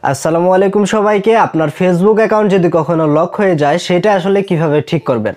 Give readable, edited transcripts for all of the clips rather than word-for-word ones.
আসসালামু আলাইকুম সবাইকে। আপনার ফেসবুক অ্যাকাউন্ট যদি কখনো লক হয়ে যায় সেটা আসলে কিভাবে ঠিক করবেন।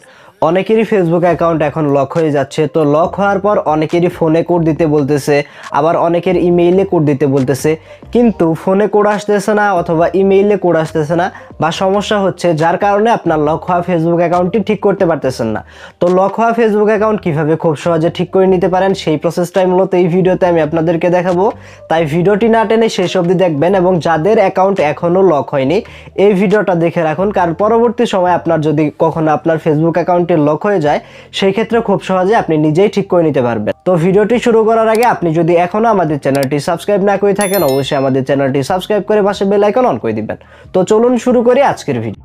অনেকেরই ফেসবুক অ্যাকাউন্ট এখন লক হয়ে যাচ্ছে। তো লক হওয়ার পর অনেকেরই ফোনে কোড দিতে বলতেছে, আবার অনেকের ইমেইলে কোড দিতে বলতেছে, কিন্তু ফোনে কোড আসতেছে না অথবা ইমেইলে কোড আসতেছে না বা সমস্যা হচ্ছে, যার কারণে আপনার লক হওয়া ফেসবুক অ্যাকাউন্টটি ঠিক করতে পারতেছেন না। তো লক হওয়া ফেসবুক অ্যাকাউন্ট কিভাবে খুব সহজে ঠিক করে নিতে পারেন সেই প্রসেসটাই মূলত এই ভিডিওতে আমি আপনাদেরকে দেখাবো। তাই ভিডিওটি না টেনে শেষ অবধি দেখবেন এবং যাদের অ্যাকাউন্ট এখনও লক হয়নি এই ভিডিওটা দেখে রাখুন, কারণ পরবর্তী সময় আপনার যদি কখনো আপনার ফেসবুক অ্যাকাউন্টটি লক হয়ে যায় সেই ক্ষেত্রে খুব সহজে আপনি নিজেই ঠিক করে নিতে পারবেন। তো ভিডিওটি শুরু করার আগে আপনি যদি এখনো আমাদের চ্যানেলটি সাবস্ক্রাইব না করে থাকেন অবশ্যই আমাদের চ্যানেলটি সাবস্ক্রাইব করে পাশে বেল আইকন অন করে দিবেন। তো চলুন শুরু করি আজকের ভিডিও।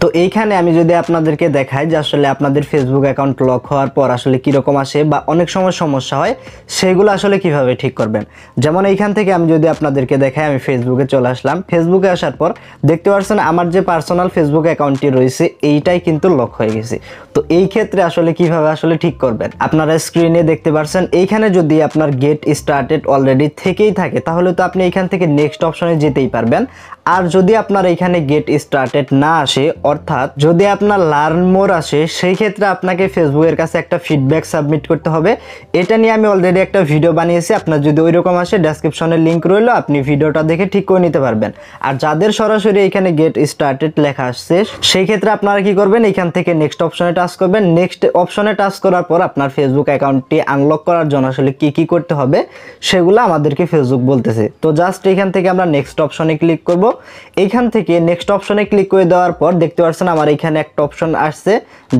তো এইখানে আমি যদি আপনাদেরকে দেখাই যে আসলে আপনাদের ফেসবুক অ্যাকাউন্ট লক হওয়ার পর আসলে কীরকম আসে বা অনেক সময় সমস্যা হয় সেগুলো আসলে কিভাবে ঠিক করবেন। যেমন এইখান থেকে আমি যদি আপনাদেরকে দেখাই, আমি ফেসবুকে চলে আসলাম। ফেসবুকে আসার পর দেখতে পাচ্ছেন আমার যে পার্সোনাল ফেসবুক অ্যাকাউন্টটি রয়েছে এইটাই কিন্তু লক হয়ে গেছে। তো এই ক্ষেত্রে আসলে কিভাবে আসলে ঠিক করবেন আপনারা স্ক্রিনে দেখতে পাচ্ছেন। এইখানে যদি আপনার গেট স্টার্টেড অলরেডি থেকেই থাকে তাহলে তো আপনি এইখান থেকে নেক্সট অপশনে যেতেই পারবেন। আর যদি আপনার এখানে গেট স্টার্টেড না আসে, অর্থাৎ যদি আপনার লার্ন মোর আসে, সেই ক্ষেত্রে আপনাকে ফেসবুকের কাছে একটা ফিডব্যাক সাবমিট করতে হবে। এটা নিয়ে আমি অলরেডি একটা ভিডিও বানিয়েছি, আপনার যদি ওইরকম আসে ডেসক্রিপশনে লিঙ্ক রইলো, আপনি ভিডিওটা দেখে ঠিক করে নিতে পারবেন। আর যাদের সরাসরি এখানে গেট স্টার্টেড লেখা আসছে সেই ক্ষেত্রে আপনারা কি করবেন, এখান থেকে নেক্সট অপশনে টাচ করবেন। নেক্সট অপশনে টাচ করার পর আপনার ফেসবুক অ্যাকাউন্টটি আনলক করার জন্য আসলে কি করতে হবে সেগুলো আমাদেরকে ফেসবুক বলতেছে। তো জাস্ট এখান থেকে আমরা নেক্সট অপশনে ক্লিক করব। এইখান থেকে নেক্সট অপশনে ক্লিক করে দেওয়ার পর দেখতে পাচ্ছেন আমার এখানে একটা অপশন আসছে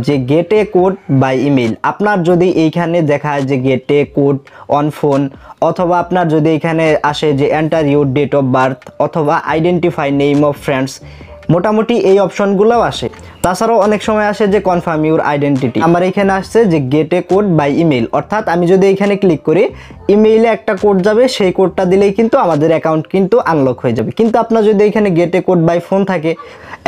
যে get a code by email. আপনার যদি এইখানে দেখায় যে get a code on phone, অথবা আপনার যদি এখানে আসে যে enter your date of birth অথবা আইডেন্টিফাই নেম অফ ফ্রেন্ডস, মোটামুটি এই অপশনগুলোও আসে। তাছাড়াও অনেক সময় আসে যে কনফার্ম ইউর আইডেন্টিটি। আমার এখানে আসছে যে get a code by email, অর্থাৎ আমি যদি এখানে ক্লিক করি ইমেইলে একটা কোড যাবে, সেই কোডটা দিলেই কিন্তু আমাদের অ্যাকাউন্ট কিন্তু আনলক হয়ে যাবে। কিন্তু আপনার যদি এখানে get a code by phone থাকে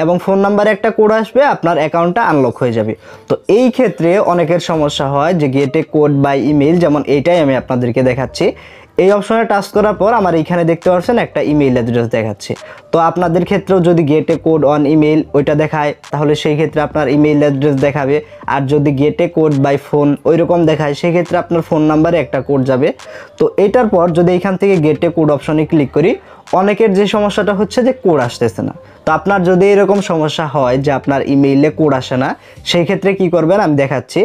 এবং ফোন নাম্বারে একটা কোড আসবে, আপনার অ্যাকাউন্টটা আনলক হয়ে যাবে। তো এই ক্ষেত্রে অনেকের সমস্যা হয় যে get a code by email, যেমন এইটাই আমি আপনাদেরকে দেখাচ্ছি। এই অপশনে টাচ করার পর আমার এইখানে দেখতে পাচ্ছেন একটা ইমেইল অ্যাড্রেস দেখাচ্ছে। তো আপনাদের ক্ষেত্রেও যদি get a code on email ওইটা দেখায় তাহলে সেই ক্ষেত্রে আপনার ইমেইল অ্যাড্রেস দেখাবে। আর যদি get a code by phone ওইরকম দেখায় সেই ক্ষেত্রে আপনার ফোন নাম্বারে একটা কোড যাবে। তো এটার পর যদি এইখান থেকে গেট এ কোড অপশনে ক্লিক করি, অনেকের যে সমস্যাটা হচ্ছে যে কোড আসতেছে না। তো আপনার যদি এরকম সমস্যা হয় যে আপনার ইমেইলে কোড আসে না, সেই ক্ষেত্রে কি করবেন আমি দেখাচ্ছি।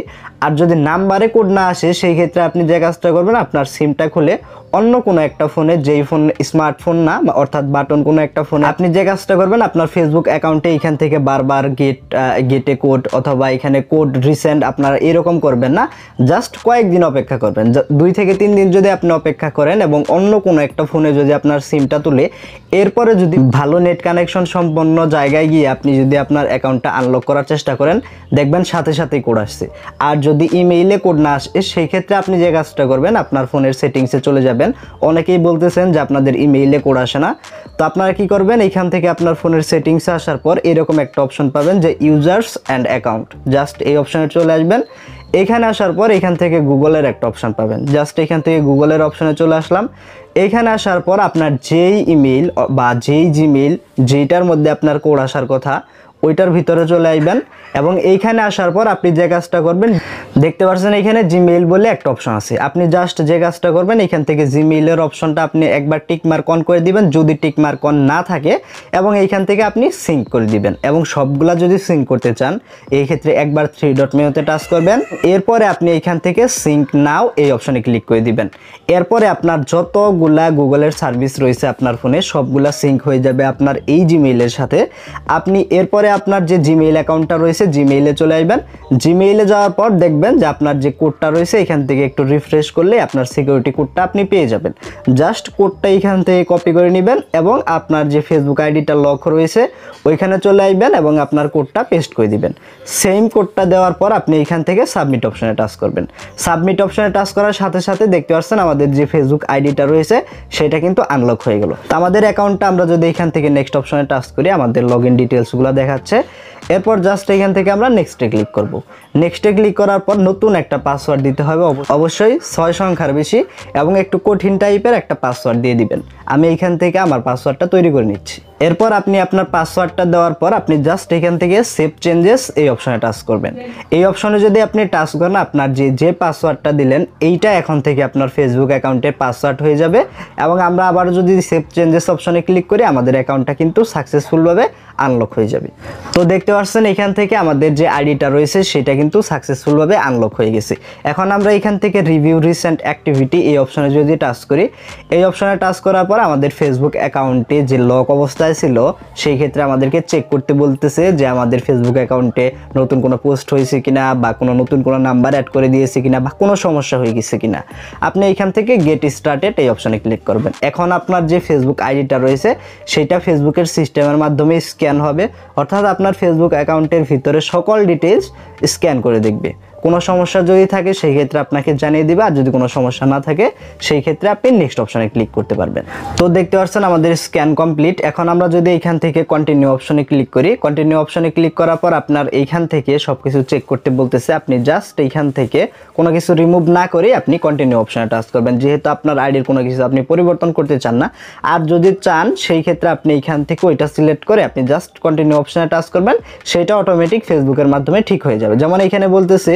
আর যদি নাম্বারে কোড না আসে সেই ক্ষেত্রে আপনি যে কাজটা করবেন, আপনার সিমটা খুলে অন্য কোনো একটা ফোনে, যেই ফোন স্মার্টফোন না অর্থাৎ বাটন কোনো একটা ফোনে, আপনি যে কাজটা করবেন আপনার ফেসবুক অ্যাকাউন্টে এখান থেকে বারবার গেটে কোড অথবা এখানে কোড রিসেন্ট আপনারা এরকম করবেন না, জাস্ট কয়েকদিন অপেক্ষা করবেন। 2 থেকে 3 দিন যদি আপনি অপেক্ষা করেন এবং অন্য কোনো একটা ফোনে যদি আপনার সিমটা তুলে এরপরে যদি ভালো নেট কানেকশন সম্পন্ন জায়গায় গিয়ে আপনি যদি আপনার অ্যাকাউন্টটা আনলক করার চেষ্টা করেন, দেখবেন সাথে সাথেই কোড আসছে। আর যদি ইমেইলে কোড না আসে সেই ক্ষেত্রে আপনি যে কাজটা করবেন আপনার ফোনের সেটিংসে চলে যাবেন। অনেকেই বলতেছেন যে আপনাদের ইমেইলে কোড আসে না, তো আপনারা কি করবেন, এখান থেকে আপনার ফোনের সেটিংসে আসার পর এরকম একটা অপশন পাবেন যে ইউজার্স অ্যান্ড অ্যাকাউন্ট, জাস্ট এই অপশনে চলে আসবেন। এখানে আসার পর এখান থেকে গুগলের একটা অপশন পাবেন, জাস্ট এখান থেকে গুগলের অপশনে চলে আসলাম। এখানে আসার পর আপনার যেই ইমেইল বা যেই জিমেইল যেটার মধ্যে আপনার কোড আসার কথা ওইটার ভিতরে চলে আসবেন এবং এইখানে আসার পর আপনি যে কাজটা করবেন, দেখতে পাচ্ছেন এখানে জিমেইল বলে একটা অপশন আছে। আপনি জাস্ট যে কাজটা করবেন এখান থেকে জিমেইলের অপশনটা আপনি একবার টিক মার্ক অন করে দিবেন, যদি টিক মার্ক অন না থাকে, এবং এইখান থেকে আপনি সিঙ্ক করে দিবেন। এবং সবগুলা যদি সিঙ্ক করতে চান এই ক্ষেত্রে একবার 3 ডট মেনুতে টাচ করবেন, এরপরে আপনি এইখান থেকে সিঙ্ক নাও এই অপশনে ক্লিক করে দিবেন। এরপরে আপনার যতগুলা গুগলের সার্ভিস রয়েছে আপনার ফোনে সবগুলা সিঙ্ক হয়ে যাবে আপনার এই জিমেইলের সাথে। আপনি এরপরে আপনার যে জিমেইল অ্যাকাউন্টটা রয়েছে জিমেইলে চলে আসবেন। জিমেইলে যাওয়ার পর দেখবেন যে আপনার যে কোডটা রয়েছে এখান থেকে একটু রিফ্রেশ করলে আপনার সিকিউরিটি কোডটা আপনি পেয়ে যাবেন। জাস্ট কোডটা এখান থেকে কপি করে নেবেন এবং আপনার যে ফেসবুক আইডিটা লক রয়েছে ওইখানে চলে আসবেন এবং আপনার কোডটা পেস্ট করে দিবেন। সেম কোডটা দেওয়ার পর আপনি এখান থেকে সাবমিট অপশনে টাচ করবেন। সাবমিট অপশনে টাচ করার সাথে সাথে দেখতে পাচ্ছেন আমাদের যে ফেসবুক আইডিটা রয়েছে সেটা কিন্তু আনলক হয়ে গেল। তো আমাদের অ্যাকাউন্টটা আমরা যদি এখান থেকে নেক্সট অপশনে টাচ করি আমাদের লগইন ডিটেলসগুলো দেখাচ্ছে। এরপর জাস্ট এখান থেকে আমরা নেক্সটে ক্লিক করব। নেক্সটে ক্লিক করার পর নতুন একটা পাসওয়ার্ড দিতে হবে, অবশ্যই 6 সংখ্যার বেশি এবং একটু কঠিন টাইপের একটা পাসওয়ার্ড দিয়ে দিবেন। আমি এখান থেকে আমার পাসওয়ার্ডটা তৈরি করে নিচ্ছি। এরপর আপনি আপনার পাসওয়ার্ডটা দেওয়ার পর আপনি জাস্ট এখান থেকে সেভ চেঞ্জেস এই অপশনে টাচ করবেন। এই অপশনে যদি আপনি টাচ করেন আপনার যে পাসওয়ার্ডটা দিলেন এইটা এখন থেকে আপনার ফেসবুক অ্যাকাউন্টের পাসওয়ার্ড হয়ে যাবে এবং আমরা আবার যদি সেভ চেঞ্জেস অপশনে ক্লিক করি আমাদের অ্যাকাউন্টটা কিন্তু সাকসেসফুলভাবে আনলক হয়ে যাবে। তো দেখতে পাচ্ছেন এখান থেকে আমাদের যে আইডিটা রয়েছে সেটা কিন্তু সাকসেসফুলভাবে আনলক হয়ে গেছে। এখন আমরা এখান থেকে রিভিউ রিসেন্ট অ্যাক্টিভিটি এই অপশনে যদি টাচ করি, এই অপশনে টাচ করার পর আমাদের ফেসবুক অ্যাকাউন্টে যে লক অবস্থায় ছিল সেই ক্ষেত্রে আমাদেরকে চেক করতে বলতেছে যে আমাদের ফেসবুক অ্যাকাউন্টে নতুন কোনো পোস্ট হয়েছে কিনা বা কোনো নতুন কোনো নাম্বার অ্যাড করে দিয়েছে কিনা বা কোনো সমস্যা হয়ে গেছে কিনা। আপনি এখান থেকে গেট স্টার্টেড এই অপশনে ক্লিক করবেন। এখন আপনার যে ফেসবুক আইডিটা রয়েছে সেটা ফেসবুকের সিস্টেমের মাধ্যমে স্ক্যান হবে, অর্থাৎ আপনার ফেসবুক অ্যাকাউন্টের ভিতরে সকল ডিটেইলস স্ক্যান করে দেখবে। কোনো সমস্যা যদি থাকে সেই ক্ষেত্রে আপনাকে জানিয়ে দিবে, আর যদি কোনো সমস্যা না থাকে সেই ক্ষেত্রে আপনি নেক্সট অপশনে ক্লিক করতে পারবেন। তো দেখতে পাচ্ছেন আমাদের স্ক্যান কমপ্লিট। এখন আমরা যদি এখান থেকে কন্টিনিউ অপশনে ক্লিক করি, কন্টিনিউ অপশনে ক্লিক করার পর আপনার এইখান থেকে সবকিছু চেক করতে বলতেছে। আপনি জাস্ট এইখান থেকে কোনো কিছু রিমুভ না করে আপনি কন্টিনিউ অপশনে টাচ করবেন, যেহেতু আপনার আইডির কোনো কিছু আপনি পরিবর্তন করতে চান না। আর যদি চান সেই ক্ষেত্রে আপনি এইখান থেকে ওইটা সিলেক্ট করে আপনি জাস্ট কন্টিনিউ অপশনে টাচ করবেন, সেটা অটোমেটিক ফেসবুকের মাধ্যমে ঠিক হয়ে যাবে। যেমন এখানে বলতেছে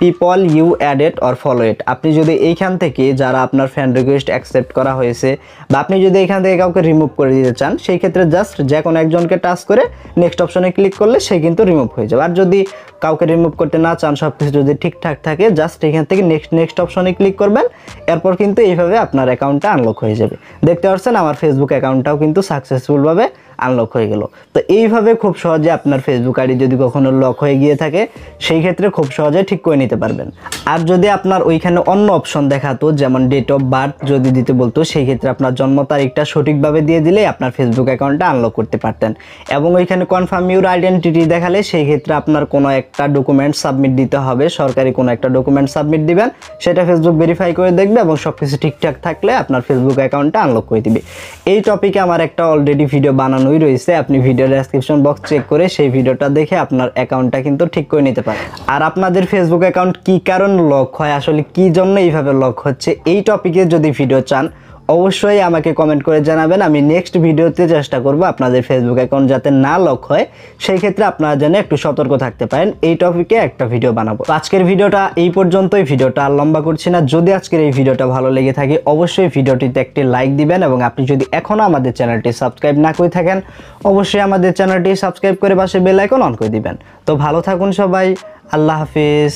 people you added or follow it. আপনি যদি এইখান থেকে যারা আপনার ফ্রেন্ড রিকোয়েস্ট অ্যাকসেপ্ট করা হয়েছে বা আপনি যদি এখান থেকে কাউকে রিমুভ করে দিতে চান সেই ক্ষেত্রে জাস্ট যে কোনো একজনকে টাচ করে নেক্সট অপশনে ক্লিক করলে সে কিন্তু রিমুভ হয়ে যাবে। আর যদি কাউকে রিমুভ করতে না চান, সব কিছু যদি ঠিকঠাক থাকে, জাস্ট এখান থেকে নেক্সট অপশনে ক্লিক করবেন। এরপর কিন্তু এইভাবে আপনার অ্যাকাউন্টটা আনলক হয়ে যাবে। দেখতে পাচ্ছেন আমার ফেসবুক অ্যাকাউন্টটাও কিন্তু সাকসেসফুলভাবে আনলক হয়ে গেল। তো এইভাবে খুব সহজে আপনার ফেসবুক আইডি যদি কখনো লক হয়ে গিয়ে থাকে সেই ক্ষেত্রে খুব সহজে ঠিক করে নিতে পারবেন। আর যদি আপনার ওইখানে অন্য অপশন দেখাতো, যেমন ডেট অফ বার্থ যদি দিতে বলতো, সেই ক্ষেত্রে আপনার জন্ম তারিখটা সঠিকভাবে দিয়ে দিলে আপনার ফেসবুক অ্যাকাউন্টটা আনলক করতে পারতেন। এবং ওইখানে কনফার্ম ইউর আইডেন্টিটি দেখালে সেই ক্ষেত্রে আপনার কোনো একটা ডকুমেন্ট সাবমিট দিতে হবে, সরকারি কোনো একটা ডকুমেন্ট সাবমিট দিবেন, সেটা ফেসবুক ভেরিফাই করে দেখবে এবং সব কিছু ঠিকঠাক থাকলে আপনার ফেসবুক অ্যাকাউন্টটা আনলক করে দিবে। এই টপিকে আমার একটা অলরেডি ভিডিও বানানো রয়েছে, আপনি ভিডিও ডেসক্রিপশন বক্স চেক করে সেই ভিডিওটা দেখে আপনার অ্যাকাউন্টটা কিন্তু ঠিক করে নিতে পারেন। আর আপনাদের ফেসবুক অ্যাকাউন্ট কি কারণ লক হয়, আসলে কি জন্য এইভাবে লক হচ্ছে, এই টপিকে যদি ভিডিও চান অবশ্যই আমাকে কমেন্ট করে জানাবেন। আমি নেক্সট ভিডিওতে চেষ্টা করব আপনাদের ফেসবুক অ্যাকাউন্ট যাতে না লক হয় সেই ক্ষেত্রে আপনারা যেন একটু সতর্ক থাকতে পারেন, এই টপিকে একটা ভিডিও বানাবো। আজকের ভিডিওটা এই পর্যন্তই, ভিডিওটা আর লম্বা করছি না। যদি আজকের এই ভিডিওটা ভালো লেগে থাকে অবশ্যই ভিডিওটিতে একটি লাইক দিবেন এবং আপনি যদি এখনও আমাদের চ্যানেলটি সাবস্ক্রাইব না করে থাকেন অবশ্যই আমাদের চ্যানেলটি সাবস্ক্রাইব করে পাশে বেল আইকন অন করে দিবেন। তো ভালো থাকুন সবাই, আল্লাহ হাফিজ।